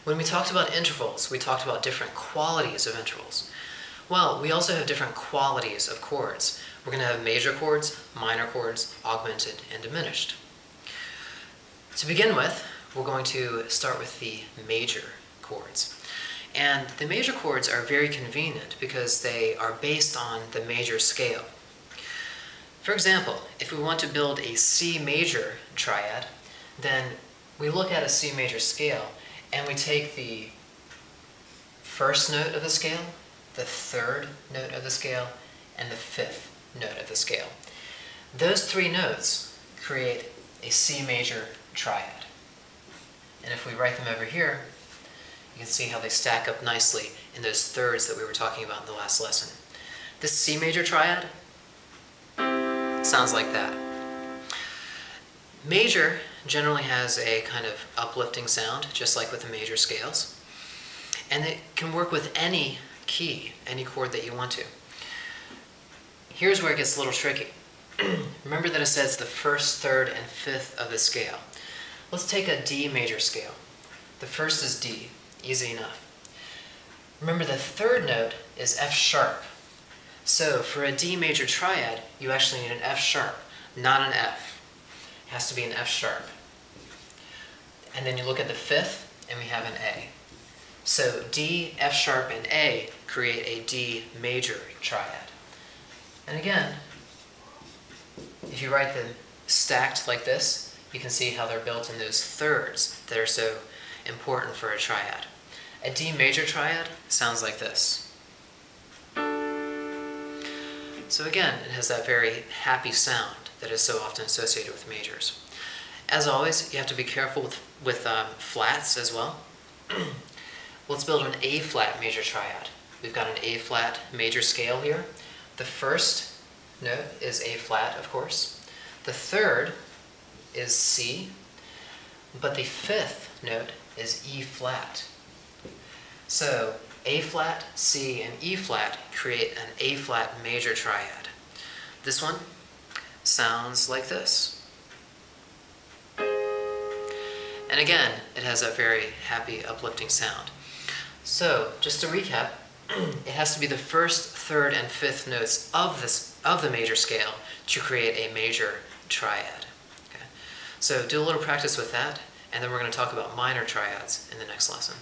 When we talked about intervals, we talked about different qualities of intervals. Well, we also have different qualities of chords. We're going to have major chords, minor chords, augmented, and diminished. To begin with, we're going to start with the major chords. And the major chords are very convenient because they are based on the major scale. For example, if we want to build a C major triad, then we look at a C major scale and we take the first note of the scale, the third note of the scale, and the fifth note of the scale. Those three notes create a C major triad. And if we write them over here, you can see how they stack up nicely in those thirds that we were talking about in the last lesson. This C major triad sounds like that. Major generally has a kind of uplifting sound, just like with the major scales. And it can work with any key, any chord that you want to. Here's where it gets a little tricky. Remember that it says the first, third, and fifth of the scale. Let's take a D major scale. The first is D, easy enough. Remember the third note is F sharp. So for a D major triad, you actually need an F sharp, not an F. It has to be an F sharp. And then you look at the fifth, and we have an A. So D, F sharp, and A create a D major triad. And again, if you write them stacked like this, you can see how they're built in those thirds that are so important for a triad. A D major triad sounds like this. So again, it has that very happy sound that is so often associated with majors. As always, you have to be careful with flats as well. Let's build an A flat major triad. We've got an A flat major scale here. The first note is A flat, of course. The third is C, but the fifth note is E flat. So A flat, C, and E flat create an A flat major triad. This one sounds like this. And again, it has a very happy, uplifting sound. So, just to recap, it has to be the first, third, and fifth notes of the major scale to create a major triad. Okay? So do a little practice with that, and then we're going to talk about minor triads in the next lesson.